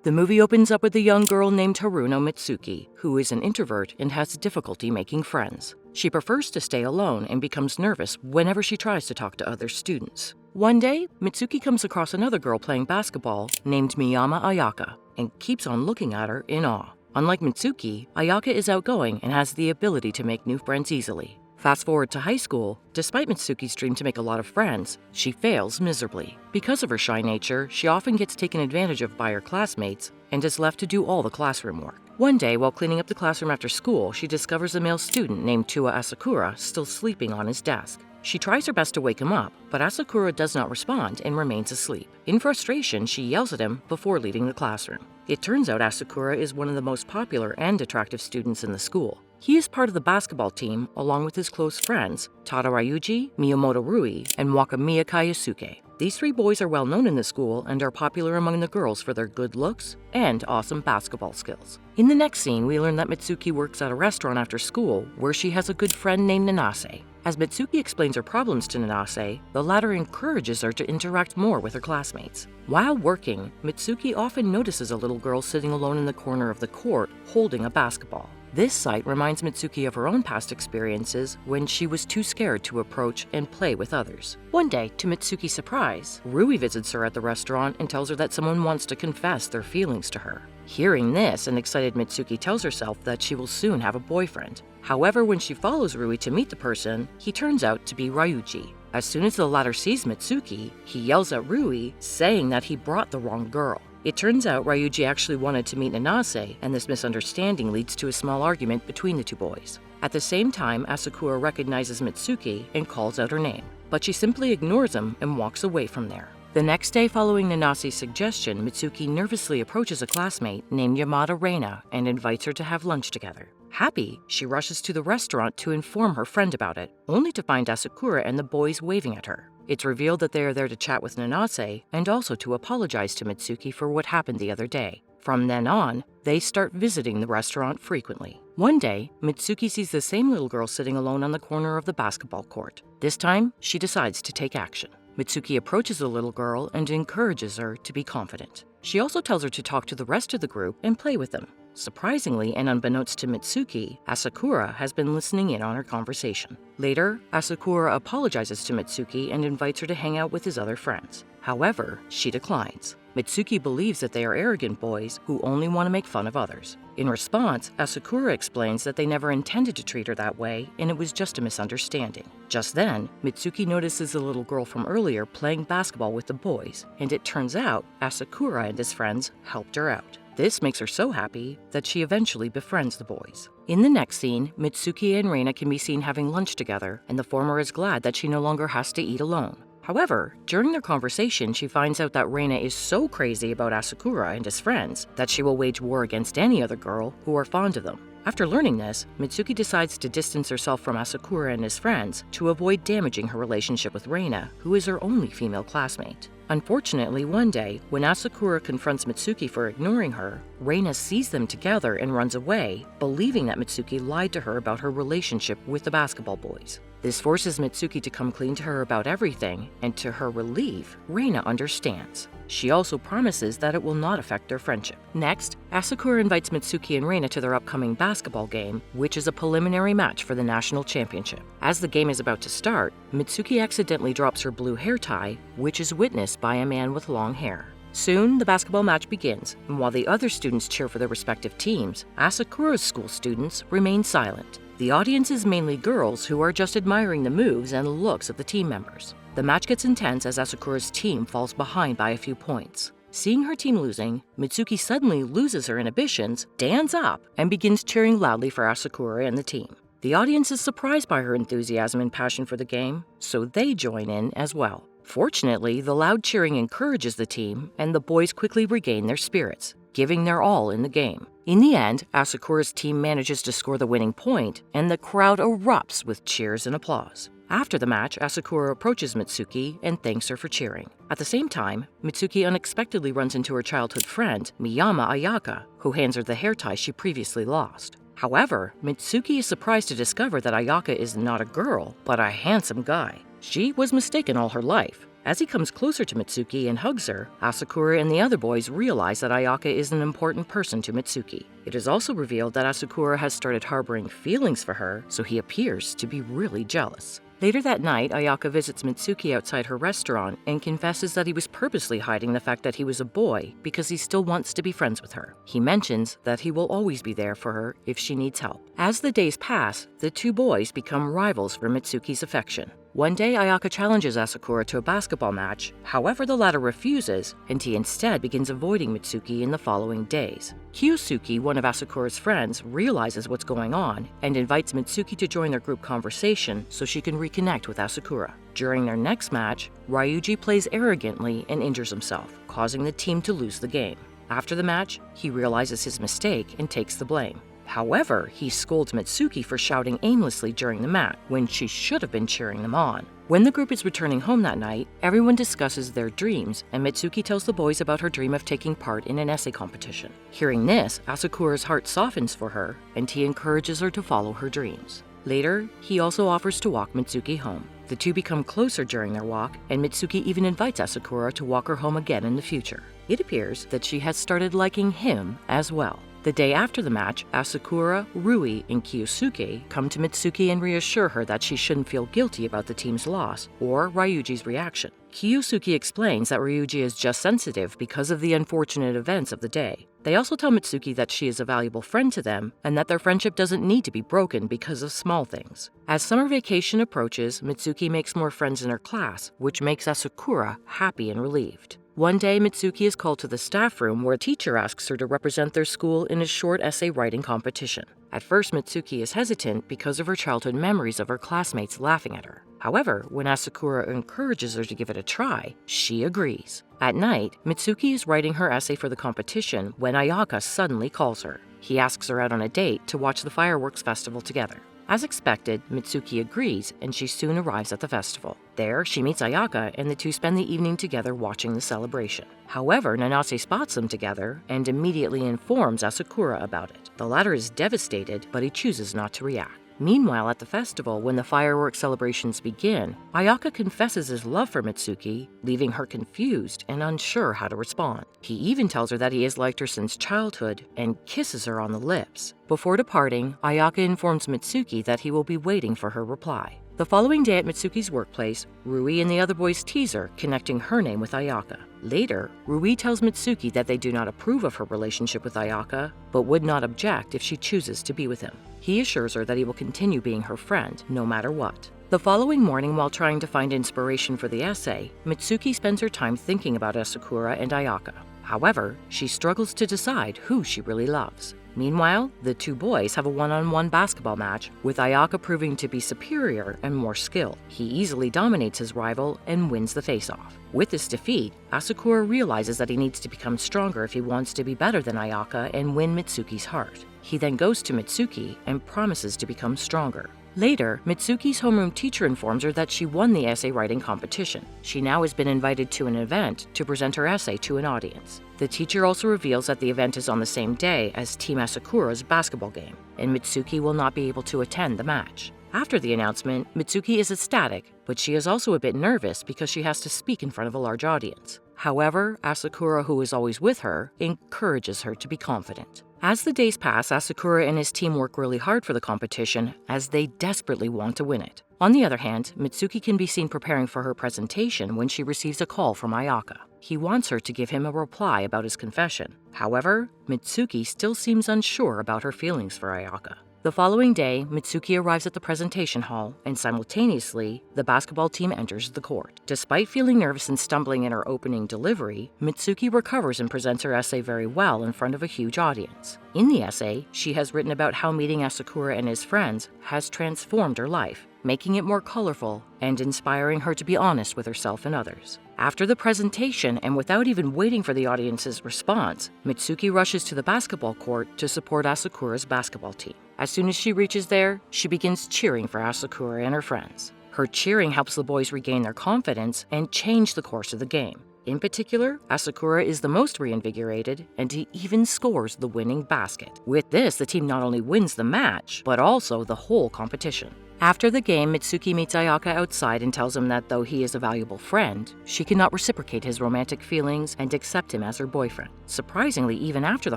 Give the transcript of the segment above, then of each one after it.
The movie opens up with a young girl named Haruno Mitsuki, who is an introvert and has difficulty making friends. She prefers to stay alone and becomes nervous whenever she tries to talk to other students. One day, Mitsuki comes across another girl playing basketball named Miyama Ayaka and keeps on looking at her in awe. Unlike Mitsuki, Ayaka is outgoing and has the ability to make new friends easily. Fast forward to high school, despite Mitsuki's dream to make a lot of friends, she fails miserably. Because of her shy nature, she often gets taken advantage of by her classmates and is left to do all the classroom work. One day, while cleaning up the classroom after school, she discovers a male student named Tua Asakura still sleeping on his desk. She tries her best to wake him up, but Asakura does not respond and remains asleep. In frustration, she yells at him before leaving the classroom. It turns out Asakura is one of the most popular and attractive students in the school. He is part of the basketball team along with his close friends, Tada Ryuji, Miyamoto Rui, and Wakamiya Kayasuke. These three boys are well known in the school and are popular among the girls for their good looks and awesome basketball skills. In the next scene, we learn that Mitsuki works at a restaurant after school where she has a good friend named Nanase. As Mitsuki explains her problems to Nanase, the latter encourages her to interact more with her classmates. While working, Mitsuki often notices a little girl sitting alone in the corner of the court holding a basketball. This sight reminds Mitsuki of her own past experiences when she was too scared to approach and play with others. One day, to Mitsuki's surprise, Rui visits her at the restaurant and tells her that someone wants to confess their feelings to her. Hearing this, an excited Mitsuki tells herself that she will soon have a boyfriend. However, when she follows Rui to meet the person, he turns out to be Ryuji. As soon as the latter sees Mitsuki, he yells at Rui, saying that he brought the wrong girl. It turns out Ryuji actually wanted to meet Nanase, and this misunderstanding leads to a small argument between the two boys. At the same time, Asakura recognizes Mitsuki and calls out her name, but she simply ignores him and walks away from there. The next day, following Nanase's suggestion, Mitsuki nervously approaches a classmate named Yamada Reina and invites her to have lunch together. Happy, she rushes to the restaurant to inform her friend about it, only to find Asakura and the boys waving at her. It's revealed that they are there to chat with Nanase and also to apologize to Mitsuki for what happened the other day. From then on, they start visiting the restaurant frequently. One day, Mitsuki sees the same little girl sitting alone on the corner of the basketball court. This time, she decides to take action. Mitsuki approaches the little girl and encourages her to be confident. She also tells her to talk to the rest of the group and play with them. Surprisingly and unbeknownst to Mitsuki, Asakura has been listening in on her conversation. Later, Asakura apologizes to Mitsuki and invites her to hang out with his other friends. However, she declines. Mitsuki believes that they are arrogant boys who only want to make fun of others. In response, Asakura explains that they never intended to treat her that way and it was just a misunderstanding. Just then, Mitsuki notices the little girl from earlier playing basketball with the boys, and it turns out Asakura and his friends helped her out. This makes her so happy that she eventually befriends the boys. In the next scene, Mitsuki and Reina can be seen having lunch together, and the former is glad that she no longer has to eat alone. However, during their conversation, she finds out that Reina is so crazy about Asakura and his friends that she will wage war against any other girl who are fond of them. After learning this, Mitsuki decides to distance herself from Asakura and his friends to avoid damaging her relationship with Reina, who is her only female classmate. Unfortunately, one day, when Asakura confronts Mitsuki for ignoring her, Reina sees them together and runs away, believing that Mitsuki lied to her about her relationship with the basketball boys. This forces Mitsuki to come clean to her about everything, and to her relief, Reina understands. She also promises that it will not affect their friendship. Next, Asakura invites Mitsuki and Reina to their upcoming basketball game, which is a preliminary match for the national championship. As the game is about to start, Mitsuki accidentally drops her blue hair tie, which is witnessed by a man with long hair. Soon, the basketball match begins, and while the other students cheer for their respective teams, Asakura's school students remain silent. The audience is mainly girls who are just admiring the moves and the looks of the team members. The match gets intense as Asakura's team falls behind by a few points. Seeing her team losing, Mitsuki suddenly loses her inhibitions, stands up, and begins cheering loudly for Asakura and the team. The audience is surprised by her enthusiasm and passion for the game, so they join in as well. Fortunately, the loud cheering encourages the team, and the boys quickly regain their spirits, giving their all in the game. In the end, Asakura's team manages to score the winning point, and the crowd erupts with cheers and applause. After the match, Asakura approaches Mitsuki and thanks her for cheering. At the same time, Mitsuki unexpectedly runs into her childhood friend, Miyama Ayaka, who hands her the hair tie she previously lost. However, Mitsuki is surprised to discover that Ayaka is not a girl, but a handsome guy. She was mistaken all her life. As he comes closer to Mitsuki and hugs her, Asakura and the other boys realize that Ayaka is an important person to Mitsuki. It is also revealed that Asakura has started harboring feelings for her, so he appears to be really jealous. Later that night, Ayaka visits Mitsuki outside her restaurant and confesses that he was purposely hiding the fact that he was a boy because he still wants to be friends with her. He mentions that he will always be there for her if she needs help. As the days pass, the two boys become rivals for Mitsuki's affection. One day, Ayaka challenges Asakura to a basketball match. However, the latter refuses, and he instead begins avoiding Mitsuki in the following days. Kiyosuke, one of Asakura's friends, realizes what's going on and invites Mitsuki to join their group conversation so she can reconnect with Asakura. During their next match, Ryuji plays arrogantly and injures himself, causing the team to lose the game. After the match, he realizes his mistake and takes the blame. However, he scolds Mitsuki for shouting aimlessly during the match when she should have been cheering them on. When the group is returning home that night, everyone discusses their dreams, and Mitsuki tells the boys about her dream of taking part in an essay competition. Hearing this, Asakura's heart softens for her, and he encourages her to follow her dreams. Later, he also offers to walk Mitsuki home. The two become closer during their walk, and Mitsuki even invites Asakura to walk her home again in the future. It appears that she has started liking him as well. The day after the match, Asakura, Rui, and Kiyosuke come to Mitsuki and reassure her that she shouldn't feel guilty about the team's loss or Ryuji's reaction. Kiyosuke explains that Ryuji is just sensitive because of the unfortunate events of the day. They also tell Mitsuki that she is a valuable friend to them and that their friendship doesn't need to be broken because of small things. As summer vacation approaches, Mitsuki makes more friends in her class, which makes Asakura happy and relieved. One day, Mitsuki is called to the staff room where a teacher asks her to represent their school in a short essay writing competition. At first, Mitsuki is hesitant because of her childhood memories of her classmates laughing at her. However, when Asakura encourages her to give it a try, she agrees. At night, Mitsuki is writing her essay for the competition when Ayaka suddenly calls her. He asks her out on a date to watch the fireworks festival together. As expected, Mitsuki agrees, and she soon arrives at the festival. There, she meets Ayaka, and the two spend the evening together watching the celebration. However, Nanase spots them together and immediately informs Asakura about it. The latter is devastated, but he chooses not to react. Meanwhile, at the festival, when the fireworks celebrations begin, Ayaka confesses his love for Mitsuki, leaving her confused and unsure how to respond. He even tells her that he has liked her since childhood and kisses her on the lips. Before departing, Ayaka informs Mitsuki that he will be waiting for her reply. The following day at Mitsuki's workplace, Rui and the other boys tease her, connecting her name with Ayaka. Later, Rui tells Mitsuki that they do not approve of her relationship with Ayaka, but would not object if she chooses to be with him. He assures her that he will continue being her friend, no matter what. The following morning, while trying to find inspiration for the essay, Mitsuki spends her time thinking about Asakura and Ayaka. However, she struggles to decide who she really loves. Meanwhile, the two boys have a one-on-one basketball match, with Ayaka proving to be superior and more skilled. He easily dominates his rival and wins the face-off. With this defeat, Asakura realizes that he needs to become stronger if he wants to be better than Ayaka and win Mitsuki's heart. He then goes to Mitsuki and promises to become stronger. Later, Mitsuki's homeroom teacher informs her that she won the essay writing competition. She now has been invited to an event to present her essay to an audience. The teacher also reveals that the event is on the same day as Team Asakura's basketball game, and Mitsuki will not be able to attend the match. After the announcement, Mitsuki is ecstatic, but she is also a bit nervous because she has to speak in front of a large audience. However, Asakura, who is always with her, encourages her to be confident. As the days pass, Asakura and his team work really hard for the competition as they desperately want to win it. On the other hand, Mitsuki can be seen preparing for her presentation when she receives a call from Ayaka. He wants her to give him a reply about his confession. However, Mitsuki still seems unsure about her feelings for Ayaka. The following day, Mitsuki arrives at the presentation hall, and simultaneously, the basketball team enters the court. Despite feeling nervous and stumbling in her opening delivery, Mitsuki recovers and presents her essay very well in front of a huge audience. In the essay, she has written about how meeting Asakura and his friends has transformed her life, making it more colorful and inspiring her to be honest with herself and others. After the presentation, and without even waiting for the audience's response, Mitsuki rushes to the basketball court to support Asakura's basketball team. As soon as she reaches there, she begins cheering for Asakura and her friends. Her cheering helps the boys regain their confidence and change the course of the game. In particular, Asakura is the most reinvigorated, and he even scores the winning basket. With this, the team not only wins the match, but also the whole competition. After the game, Mitsuki meets Ayaka outside and tells him that though he is a valuable friend, she cannot reciprocate his romantic feelings and accept him as her boyfriend. Surprisingly, even after the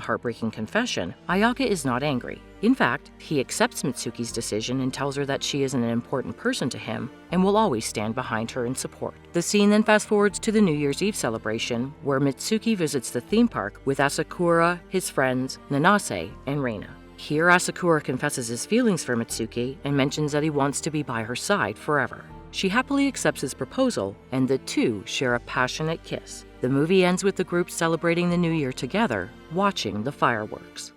heartbreaking confession, Ayaka is not angry. In fact, he accepts Mitsuki's decision and tells her that she is an important person to him and will always stand behind her in support. The scene then fast forwards to the New Year's Eve celebration, where Mitsuki visits the theme park with Asakura, his friends, Nanase, and Reina. Here, Asakura confesses his feelings for Mitsuki and mentions that he wants to be by her side forever. She happily accepts his proposal, and the two share a passionate kiss. The movie ends with the group celebrating the new year together, watching the fireworks.